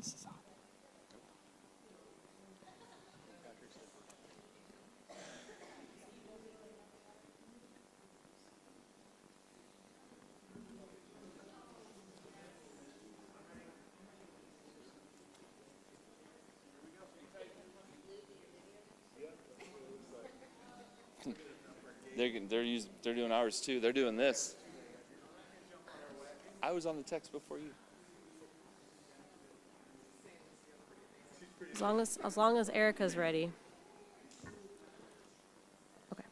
This is hot. They're doing ours too. They're doing this. I was on the text before you. As long as Erica's ready. Okay.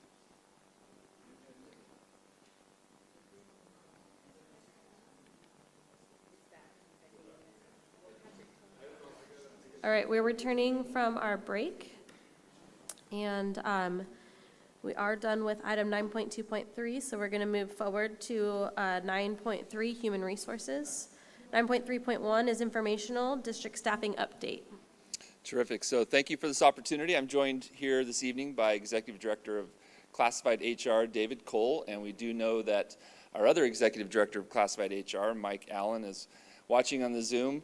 All right, we're returning from our break, and we are done with item 9.2.3, so we're going to move forward to 9.3, human resources. 9.3.1 is informational, district staffing update. Terrific. So thank you for this opportunity. I'm joined here this evening by Executive Director of Classified HR, David Cole, and we do know that our other Executive Director of Classified HR, Mike Allen, is watching on the Zoom.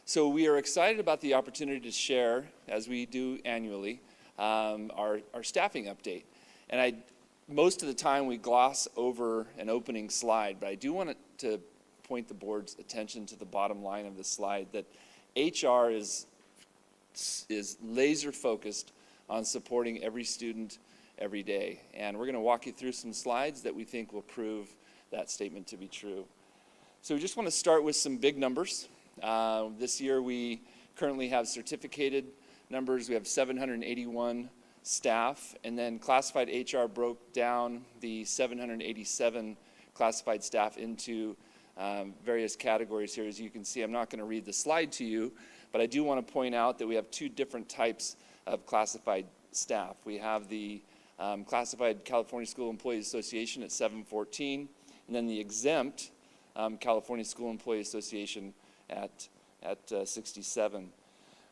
So we are excited about the opportunity to share, as we do annually, our staffing update. And most of the time we gloss over an opening slide, but I do want to point the board's attention to the bottom line of the slide, that HR is laser focused on supporting every student every day. And we're going to walk you through some slides that we think will prove that statement to be true. So we just want to start with some big numbers. This year we currently have certificated numbers. We have 781 staff, and then classified HR broke down the 787 classified staff into various categories here. As you can see, I'm not going to read the slide to you, but I do want to point out that we have two different types of classified staff. We have the Classified California School Employees Association at 714, and then the exempt California School Employees Association at 67.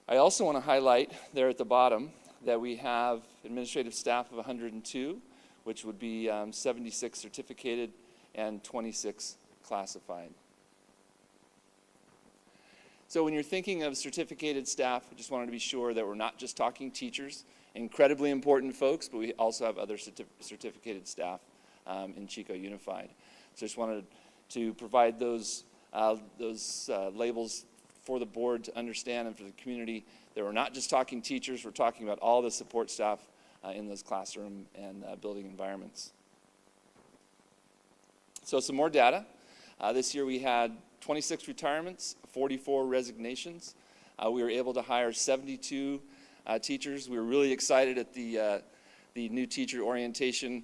I also want to highlight there at the bottom that we have administrative staff of 102, which would be 76 certificated and 26 classified. So when you're thinking of certificated staff, I just wanted to be sure that we're not just talking teachers, incredibly important folks, but we also have other certificated staff in Chico Unified. So just wanted to provide those labels for the board to understand, and for the community, that we're not just talking teachers, we're talking about all the support staff in those classroom and building environments. So some more data. This year we had 26 retirements, 44 resignations. We were able to hire 72 teachers. We were really excited at the new teacher orientation.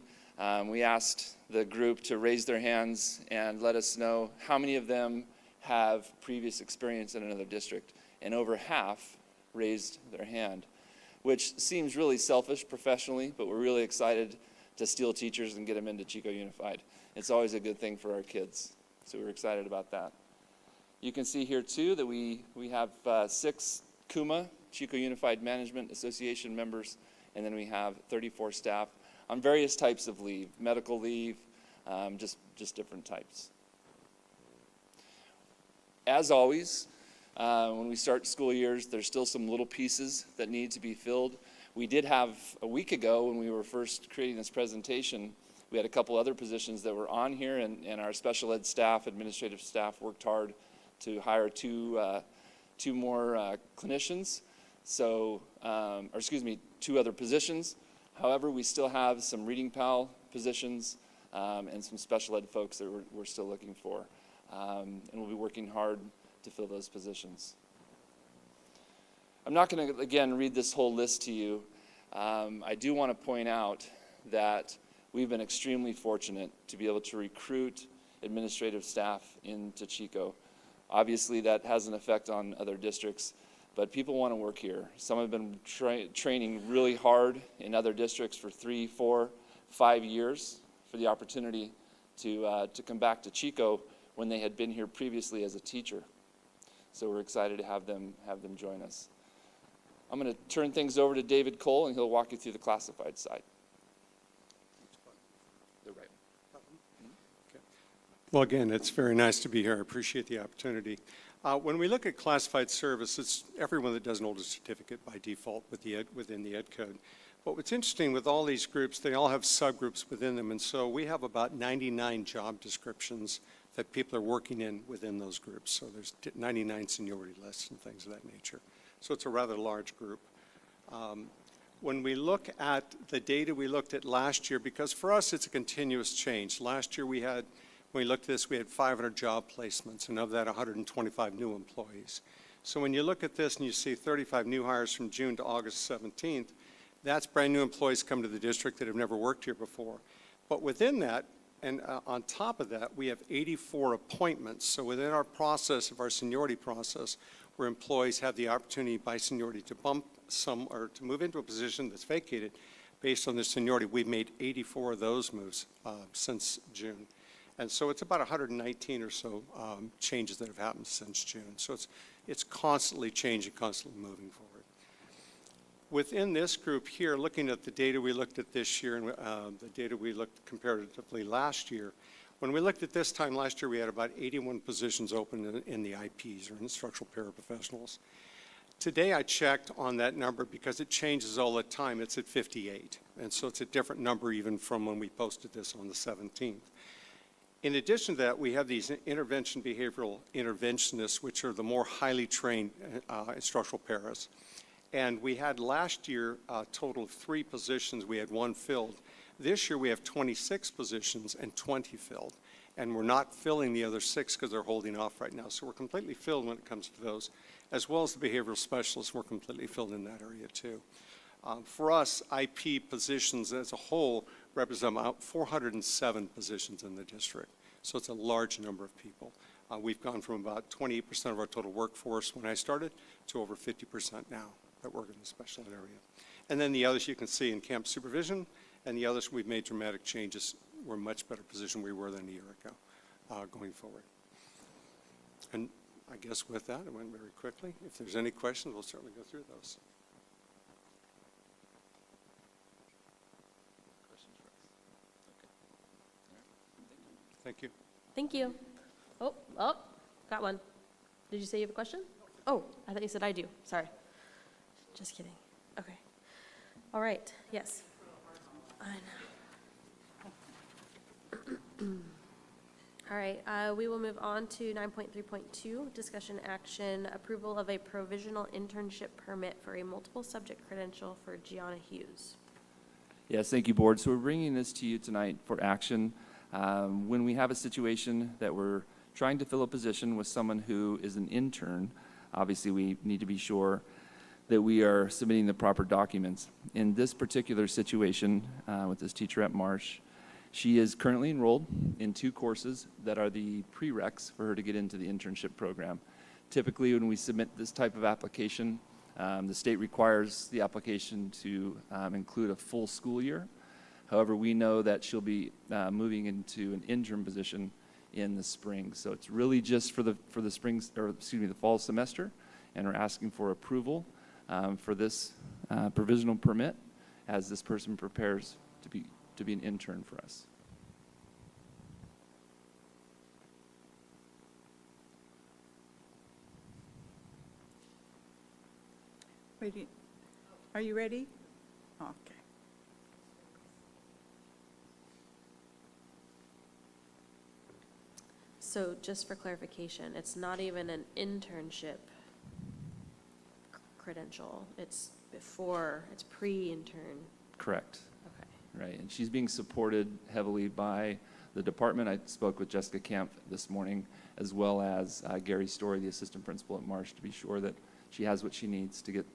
We asked the group to raise their hands and let us know how many of them have previous experience in another district. And over half raised their hand, which seems really selfish professionally, but we're really excited to steal teachers and get them into Chico Unified. It's always a good thing for our kids, so we're excited about that. You can see here too that we have 6 CUMA, Chico Unified Management Association members, and then we have 34 staff on various types of leave, medical leave, just different types. As always, when we start school years, there's still some little pieces that need to be filled. We did have, a week ago when we were first creating this presentation, we had a couple other positions that were on here, and our special ed staff, administrative staff, worked hard to hire two more clinicians. So, or excuse me, 2 other positions. However, we still have some reading PAL positions and some special ed folks that we're still looking for. And we'll be working hard to fill those positions. I'm not going to, again, read this whole list to you. I do want to point out that we've been extremely fortunate to be able to recruit administrative staff into Chico. Obviously, that has an effect on other districts, but people want to work here. Some have been training really hard in other districts for 3, 4, 5 years for the opportunity to come back to Chico when they had been here previously as a teacher. So we're excited to have them join us. I'm going to turn things over to David Cole, and he'll walk you through the classified side. They're right. Well, again, it's very nice to be here. I appreciate the opportunity. When we look at classified service, it's everyone that does an older certificate by default within the Ed Code. But what's interesting with all these groups, they all have subgroups within them, and so we have about 99 job descriptions that people are working in within those groups. So there's 99 seniority lists and things of that nature. So it's a rather large group. When we look at the data we looked at last year, because for us it's a continuous change. Last year when we looked at this, we had 500 job placements, and of that 125 new employees. So when you look at this and you see 35 new hires from June to August 17th, that's brand new employees come to the district that have never worked here before. But within that, and on top of that, we have 84 appointments. So within our process of our seniority process, where employees have the opportunity by seniority to bump some or to move into a position that's vacated based on their seniority, we've made 84 of those moves since June. And so it's about 119 or so changes that have happened since June. So it's constantly changing, constantly moving forward. Within this group here, looking at the data we looked at this year and the data we looked comparatively last year, when we looked at this time last year, we had about 81 positions open in the IPs, or instructional paraprofessionals. Today I checked on that number because it changes all the time. It's at 58. And so it's a different number even from when we posted this on the 17th. In addition to that, we have these intervention behavioral interventionists, which are the more highly trained instructional paras. And we had last year a total of 3 positions. We had 1 filled. This year we have 26 positions and 20 filled. And we're not filling the other 6 because they're holding off right now. So we're completely filled when it comes to those, as well as the behavioral specialists. We're completely filled in that area too. For us, IP positions as a whole represent about 407 positions in the district. So it's a large number of people. We've gone from about 28% of our total workforce when I started to over 50% now that work in the special ed area. And then the others you can see in camp supervision, and the others we've made dramatic changes. We're in a much better position we were than a year ago going forward. And I guess with that, it went very quickly. If there's any questions, we'll certainly go through those. Questions for us? Okay. Thank you. Thank you. Oh, got one. Did you say you have a question? Oh, I thought you said I do. Sorry. Just kidding. Okay. All right. Yes. I know. All right. We will move on to 9.3.2, discussion action, approval of a provisional internship permit for a multiple subject credential for Gianna Hughes. Yes, thank you, Board. So we're bringing this to you tonight for action. When we have a situation that we're trying to fill a position with someone who is an intern, obviously we need to be sure that we are submitting the proper documents. In this particular situation with this teacher at Marsh, she is currently enrolled in 2 courses that are the prereqs for her to get into the internship program. Typically, when we submit this type of application, the state requires the application to include a full school year. However, we know that she'll be moving into an interim position in the spring. So it's really just for the the fall semester, and we're asking for approval for this provisional permit as this person prepares to be an intern for us. Wait, are you ready? Okay. So just for clarification, it's not even an internship credential. It's pre-intern. Correct. Okay. Right, and she's being supported heavily by the department. I spoke with Jessica Camp this morning, as well as Gary Story, the assistant principal at Marsh, to be sure that she has what she needs to get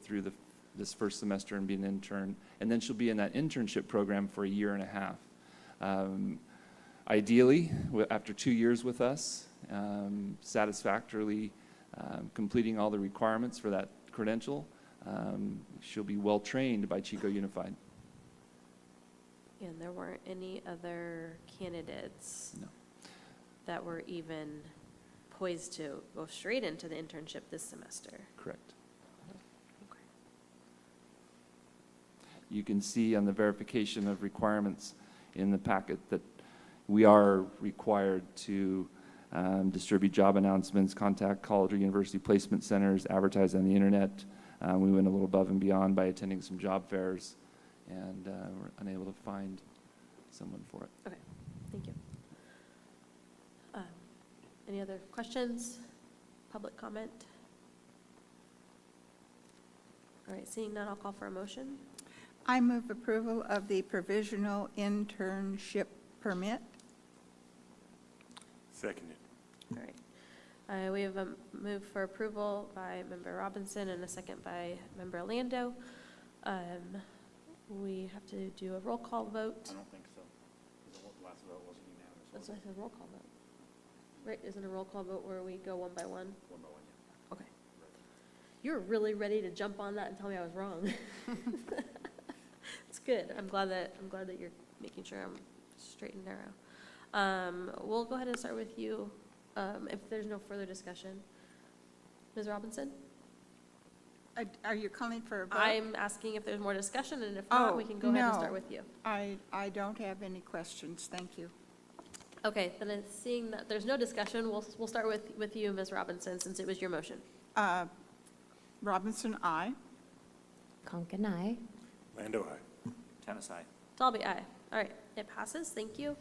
through this first semester and be an intern. And then she'll be in that internship program for a year and a half. Ideally, after 2 years with us, satisfactorily completing all the requirements for that credential, she'll be well trained by Chico Unified. And there weren't any other candidates No. that were even poised to go straight into the internship this semester. Correct. Okay. You can see on the verification of requirements in the packet that we are required to distribute job announcements, contact college or university placement centers, advertise on the internet. We went a little above and beyond by attending some job fairs, and were unable to find someone for it. Okay, thank you. Any other questions? Public comment? All right, seeing none, I'll call for a motion. I move approval of the provisional internship permit. Seconded. All right. We have a move for approval by Member Robinson and a second by Member Lando. We have to do a roll call vote. I don't think so. The last vote wasn't unanimous. That's why I said roll call vote. Right, isn't a roll call vote where we go one by one? One by one, yeah. Okay. You were really ready to jump on that and tell me I was wrong. It's good. I'm glad that you're making sure I'm straight and narrow. We'll go ahead and start with you, if there's no further discussion. Ms. Robinson? Are you calling for a vote? I'm asking if there's more discussion, and if not, we can go ahead and start with you. I don't have any questions, thank you. Okay, then seeing that there's no discussion, we'll start with you, Ms. Robinson, since it was your motion. Robinson, aye. Conkin, aye. Lando, aye. Tennis, aye. Dalby, aye. All right, it passes, thank you.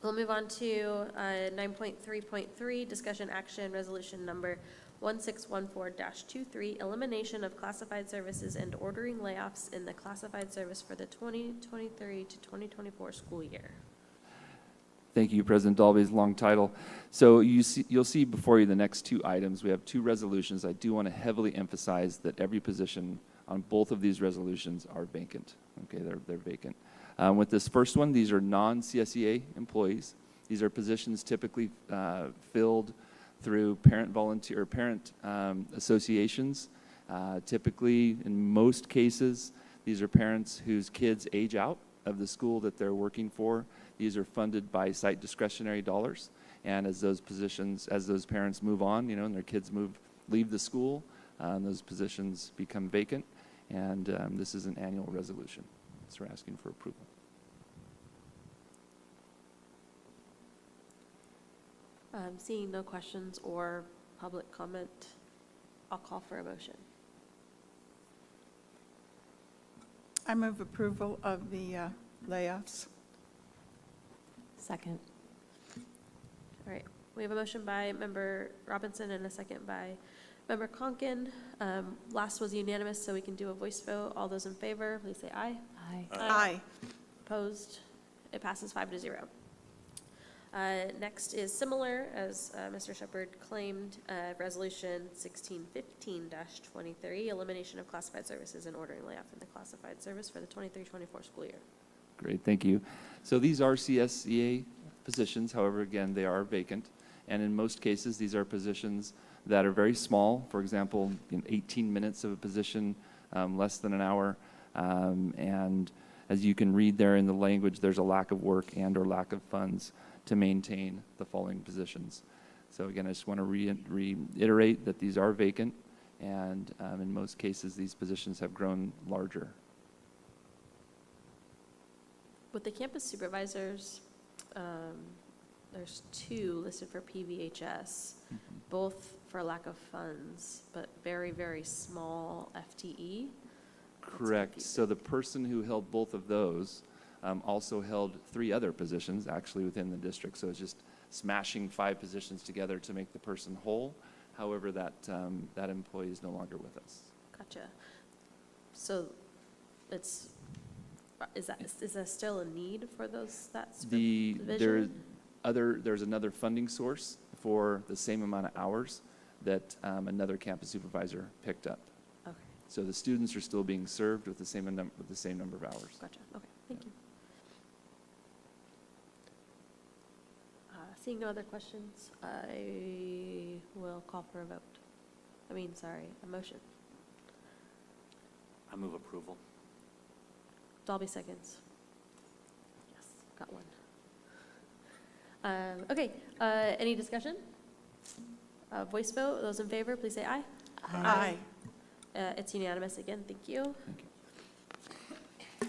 We'll move on to 9.3.3, discussion action, resolution number 1614-23, elimination of classified services and ordering layoffs in the classified service for the 2023 to 2024 school year. Thank you, President Dalby's long title. So you'll see before you the next two items. We have two resolutions. I do want to heavily emphasize that every position on both of these resolutions are vacant. Okay, they're vacant. With this first one, these are non-CSEA employees. These are positions typically filled through parent volunteer or parent associations. Typically, in most cases, these are parents whose kids age out of the school that they're working for. These are funded by site discretionary dollars. And as those parents move on, and their kids leave the school, those positions become vacant. And this is an annual resolution. So we're asking for approval. Seeing no questions or public comment, I'll call for a motion. I move approval of the layoffs. Second. All right, we have a motion by Member Robinson and a second by Member Conkin. Last was unanimous, so we can do a voice vote. All those in favor, please say aye. Aye. Aye. Opposed? It passes 5-0. Next is similar, as Mr. Shepherd claimed, Resolution 1615-23, elimination of classified services and ordering layoff in the classified service for the 23-24 school year. Great, thank you. So these are CSEA positions. However, again, they are vacant. And in most cases, these are positions that are very small. For example, 18 minutes of a position, less than an hour. And as you can read there in the language, there's a lack of work and or lack of funds to maintain the following positions. So again, I just want to reiterate that these are vacant, and in most cases, these positions have grown larger. With the campus supervisors, there's two listed for PVHS, both for lack of funds, but very, very small FTE. Correct. confusing. So the person who held both of those also held 3 other positions actually within the district. So it's just smashing 5 positions together to make the person whole. However, that employee is no longer with us. Gotcha. So is there still a need for that supervision? There's another funding source for the same amount of hours that another campus supervisor picked up. Okay, So the students are still being served with the same number of hours. gotcha. Okay, thank you. Seeing no other questions, I will call for a vote. A motion. I move approval. Dalby seconds. Yes, got one. Okay, any discussion? Voice vote, those in favor, please say aye. Aye. It's unanimous again, thank you. Thank you.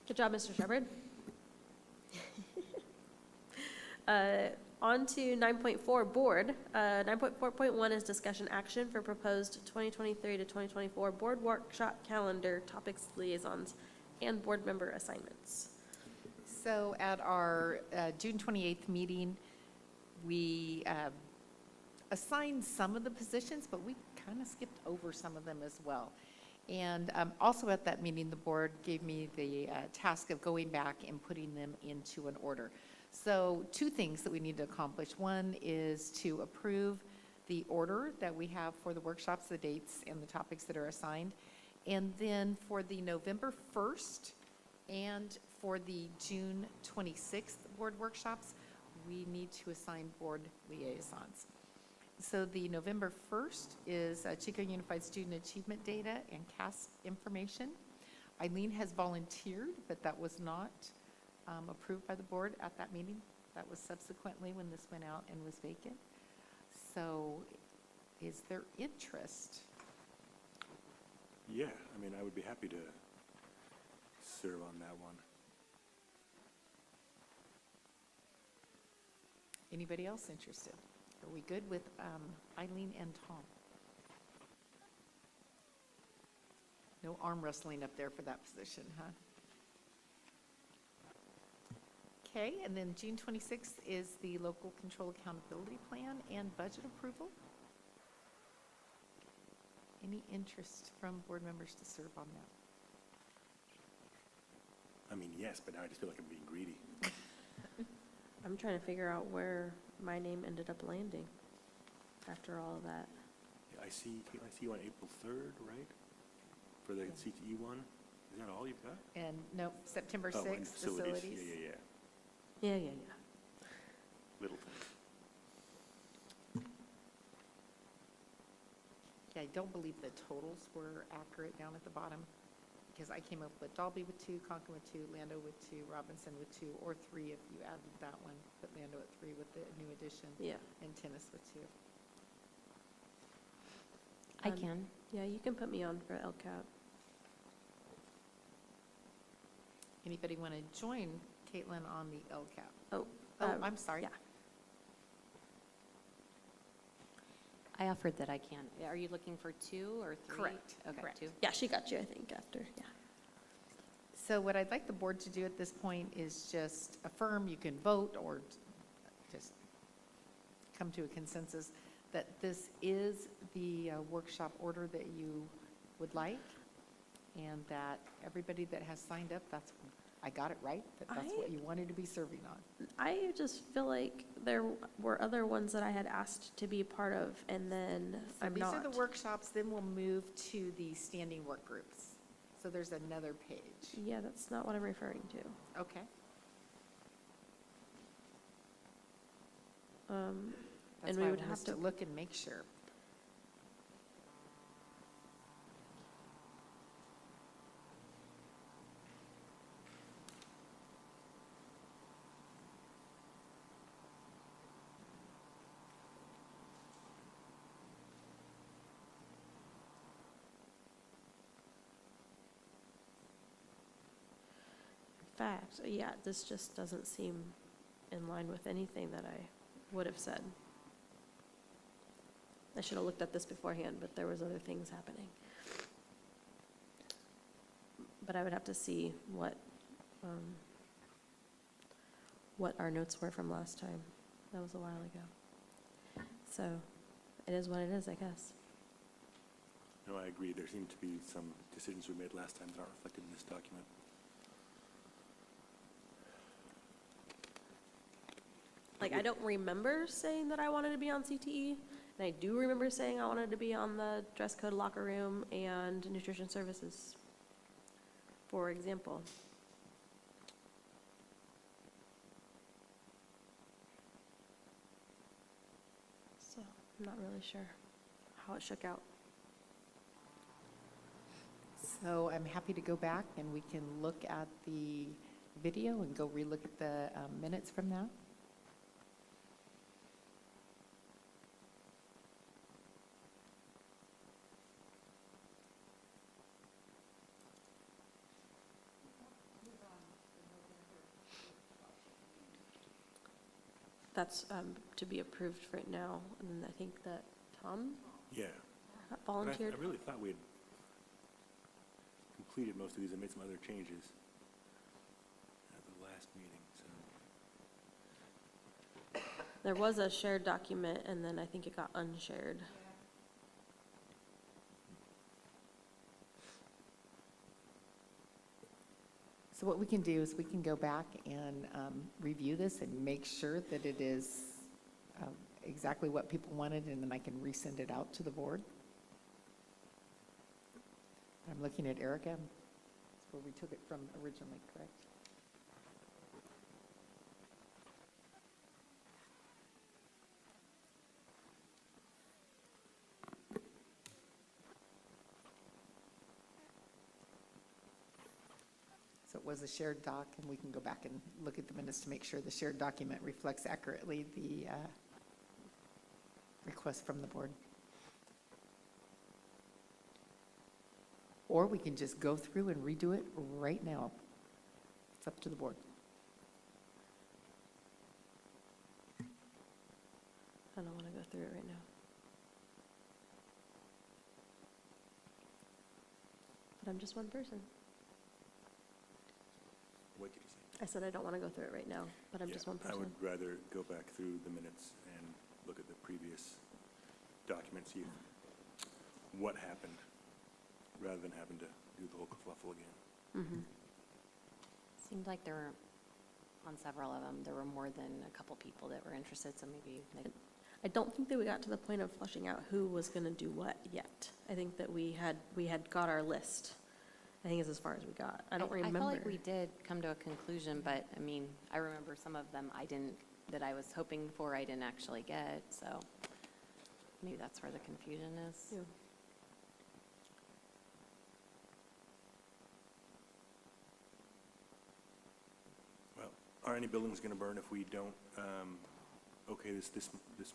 Good job, Mr. Shepherd. On to 9.4, board. 9.4.1 is discussion action for proposed 2023 to 2024 board workshop calendar, topics, liaisons, and board member assignments. So at our June 28th meeting, we assigned some of the positions, but we kind of skipped over some of them as well. And also at that meeting, the board gave me the task of going back and putting them into an order. So two things that we need to accomplish. One is to approve the order that we have for the workshops, the dates and the topics that are assigned. And then for the November 1st and for the June 26th board workshops, we need to assign board liaisons. So the November 1st is Chico Unified Student Achievement Data and CAS information. Eileen has volunteered, but that was not approved by the board at that meeting. That was subsequently when this went out and was vacant. So is there interest? Yeah, I mean, I would be happy to serve on that one. Anybody else interested? Are we good with Eileen and Tom? No arm wrestling up there for that position, huh? Okay, and then June 26th is the local control accountability plan and budget approval. Any interest from board members to serve on that? I mean, yes, but now I just feel like I'm being greedy. I'm trying to figure out where my name ended up landing after all of that. Yeah, I see you on April 3rd, right? For the CTE one? Is that all you've got? And no, September Oh, and 6th, facilities. Yeah. Yeah. Little things. Yeah, I don't believe the totals were accurate down at the bottom, because I came up with Dalby with 2, Concord with 2, Lando with 2, Robinson with 2, or 3 if you added that one, put Lando at 3 with the new addition, Yeah. and Tennis with 2. I Um, can. Yeah, you can put me on for LCAP. Anybody want to join Caitlin on the LCAP? Oh, Oh, I'm sorry. yeah. I offered that I can. Are you looking for 2 or 3? Correct, Okay, correct. 2. Yeah, she got you, I think, after, yeah. So what I'd like the board to do at this point is just affirm, you can vote, or just come to a consensus that this is the workshop order that you would like, and that everybody that has signed up, I got it right, that's what you wanted to be serving on. I just feel like there were other ones that I had asked to be part of, and then So I'm these not. are the workshops, then we'll move to the standing work groups. So there's another page. Yeah, that's not what I'm referring to. Okay. And That's we why I would want have us to, to look and make sure. in fact, yeah, this just doesn't seem in line with anything that I would have said. I should have looked at this beforehand, but there was other things happening. But I would have to see what our notes were from last time. That was a while ago. So it is what it is, I guess. No, I agree. There seem to be some decisions we made last time that aren't reflected in this document. Like, I don't remember saying that I wanted to be on CTE, and I do remember saying I wanted to be on the dress code, locker room, and nutrition services, for example. So, I'm not really sure how it shook out. So I'm happy to go back and we can look at the video and go relook at the minutes from that. that's to be approved right now. And then I think that Tom Yeah. But volunteered. I really thought we had completed most of these and made some other changes at the last meeting, so. There was a shared document, and then I think it got unshared. So what we can do is we can go back and review this and make sure that it is exactly what people wanted, and then I can resend it out to the board. I'm looking at Erica. That's where we took it from originally, correct? So it was a shared doc, and we can go back and look at the minutes to make sure the shared document reflects accurately the request from the board. Or we can just go through and redo it right now. It's up to the board. I don't want to go through it right now. But I'm just one person. What did you say? I said I don't want to go through it right now, but I'm just one I person. would rather go back through the minutes and look at the previous documents, see what happened, rather than having to do the whole kerfluffle again. Mhm. Seemed like there were, on several of them, there were more than a couple people that were interested, so maybe I don't think that we got to the point of fleshing out who was going to do what yet. I think that we had got our list. I think it's as far as we got. I don't remember. I felt like we did come to a conclusion, but, I mean, I remember some of them that I was hoping for, I didn't actually get, so maybe that's where the confusion is. Yeah. Well, are any buildings going to burn if we don't okay this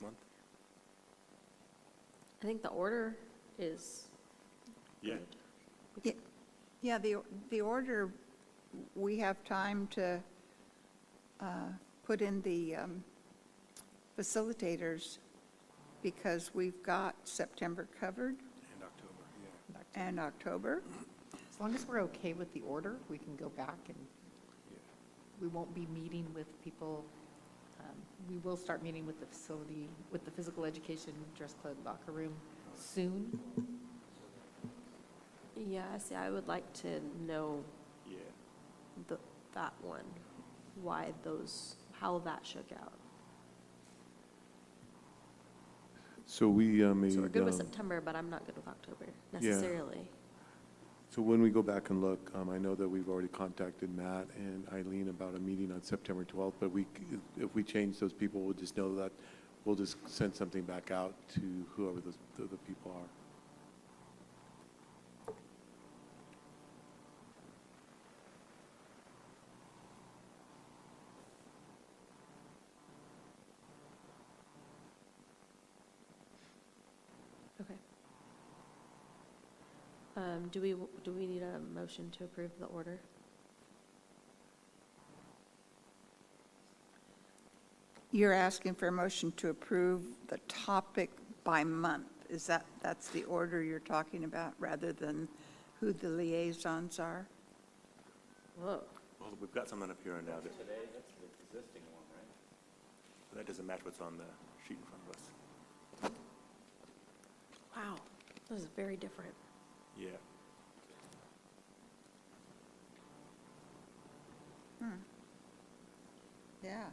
month? I think the order is Yeah. good. Yeah, the order, we have time to put in the facilitators because we've got September covered And October, yeah. and October. As long as we're okay with the order, we can go back and Yeah. we won't be meeting with people. We will start meeting with the facility, with the physical education, dress code, locker room soon. Yeah, see, I would like to know Yeah. that one, how that shook out. So we made, So we're good with September, but I'm not good with October necessarily. so when we go back and look, I know that we've already contacted Matt and Eileen about a meeting on September 12th, but if we change those people, we'll just know that we'll just send something back out to whoever the people are. Okay. Do we need a motion to approve the order? You're asking for a motion to approve the topic by month. That's the order you're talking about, rather than who the liaisons are? Whoa. Well, we've got something up here on now that. Today, that's the existing one, right? That doesn't match what's on the sheet in front of us. Wow, this is very different. Yeah. Yeah.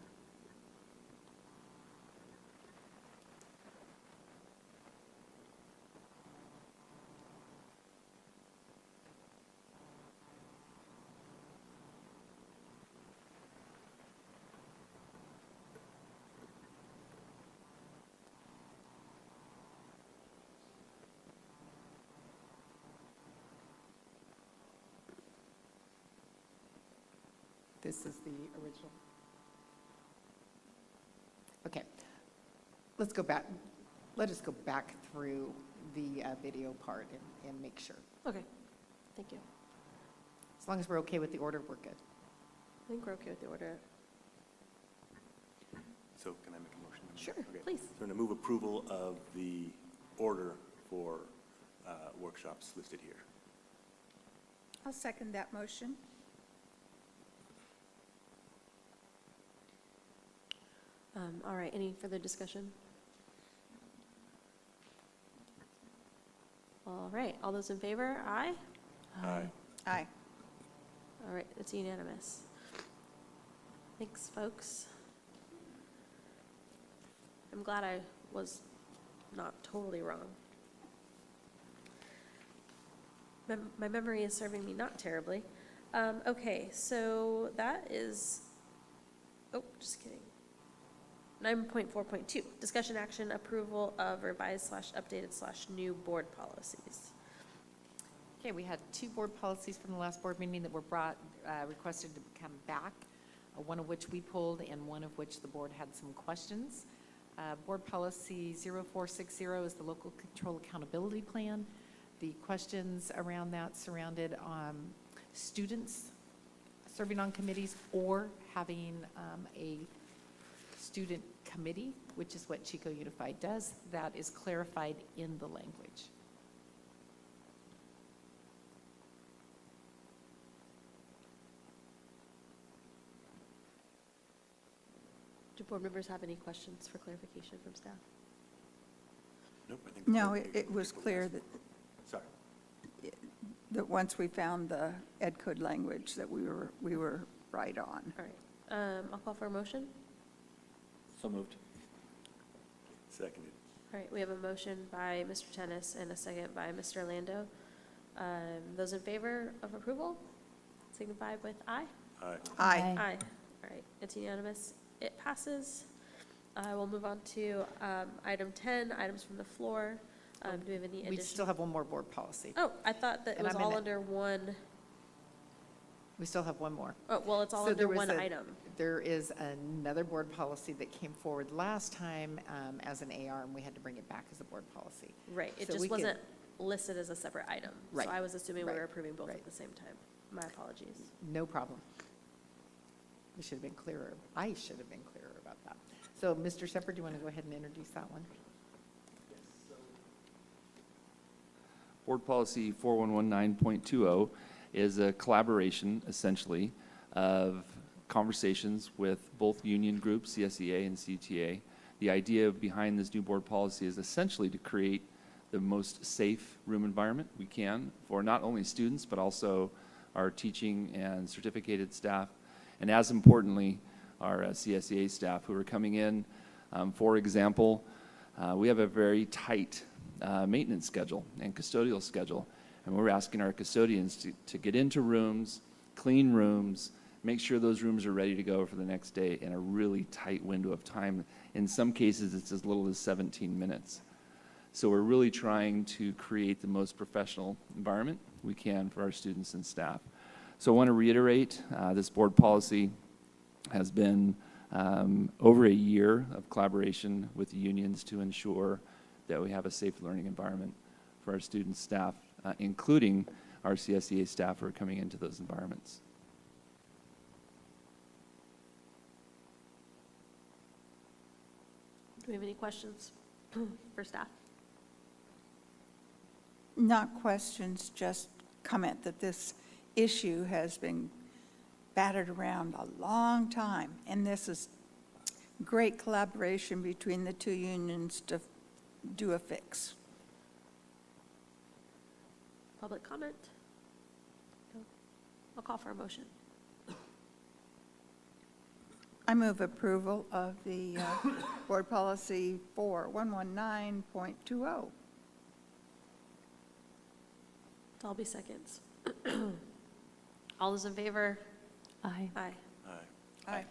This is the original. Okay. Let's go back. Let us go back through the video part and make sure. Okay, thank you. As long as we're okay with the order, we're good. I think we're okay with the order. So can I make a motion? Sure, Okay. please. So I'm going to move approval of the order for workshops listed here. I'll second that motion. All right, any further discussion? All right, all those in favor, aye? Aye. Aye. All right, it's unanimous. Thanks, folks. I'm glad I was not totally wrong. My memory is serving me not terribly. Okay, so that is, oh, just kidding. 9.4.2, discussion action approval of revised/updated/new board policies. Okay, we had 2 board policies from the last board meeting that were requested to come back, one of which we pulled and one of which the board had some questions. Board policy 0460 is the local control accountability plan. The questions around that surrounded students serving on committees or having a student committee, which is what Chico Unified does. That is clarified in the language. Do board members have any questions for clarification from staff? Nope, I think. No, it was clear Sorry. that once we found the ed code language, that we were right on. All right, I'll call for a motion. So moved. Seconded. All right, we have a motion by Mr. Tennis and a second by Mr. Orlando. Those in favor of approval signify with aye. Aye. Aye. Aye. All right, it's unanimous. It passes. We'll move on to item 10, items from the floor. Do we have any We additional? still have one more board policy. Oh, I thought that it And was I'm in all it. under one. We still have one more. Oh, well, it's all So under there was one a- item. There is another board policy that came forward last time as an AR, and we had to bring it back as a board policy. Right, it So just we can- wasn't listed as a separate item. Right, So I was assuming we right, were approving both right. at the same time. My apologies. No problem. We should have been clearer. I should have been clearer about that. So, Mr. Shepherd, do you want to go ahead and introduce that one? Board Policy 4119.20 is a collaboration, essentially, of conversations with both union groups, CSEA and CTA. The idea behind this new board policy is essentially to create the most safe room environment we can for not only students, but also our teaching and certificated staff, and as importantly, our CSEA staff who are coming in. For example, we have a very tight maintenance schedule and custodial schedule, and we're asking our custodians to get into rooms, clean rooms, make sure those rooms are ready to go for the next day in a really tight window of time. In some cases, it's as little as 17 minutes. So we're really trying to create the most professional environment we can for our students and staff. So I want to reiterate, this board policy has been over a year of collaboration with the unions to ensure that we have a safe learning environment for our students, staff, including our CSEA staff who are coming into those environments. Do we have any questions for staff? Not questions, just comment that this issue has been battered around a long time, and this is great collaboration between the two unions to do a fix. Public comment? No? I'll call for a motion. I move approval of the board policy 4119.20. I'll be seconds. All those in favor? Aye. Aye. Aye. Aye.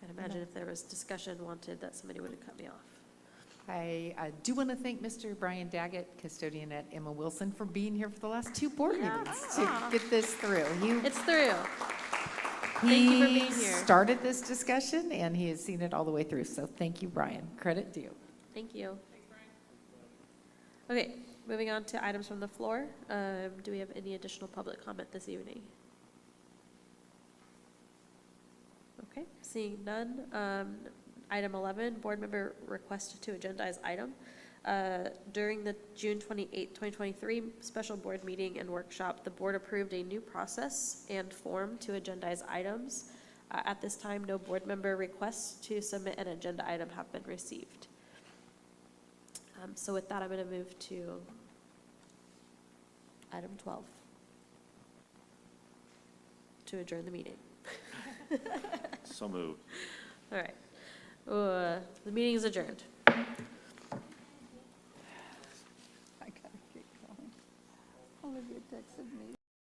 I'd imagine if there was discussion wanted, that somebody would have cut me off. I do want to thank Mr. Brian Daggett, custodian at Emma Wilson, for being here for the last 2 board meetings to get this through. It's through. Thank you for being He here. started this discussion, and he has seen it all the way through, so thank you, Brian. Credit due. Thank you. Okay, moving on to items from the floor. Do we have any additional public comment this evening? Okay, seeing none. Item 11, board member request to agendize item. During the June 28, 2023 special board meeting and workshop, the board approved a new process and form to agendize items. At this time, no board member requests to submit an agenda item have been received. So with that, I'm going to move to item 12, to adjourn the meeting. So moved. All right. The meeting is adjourned. I gotta get going. Olivia texted me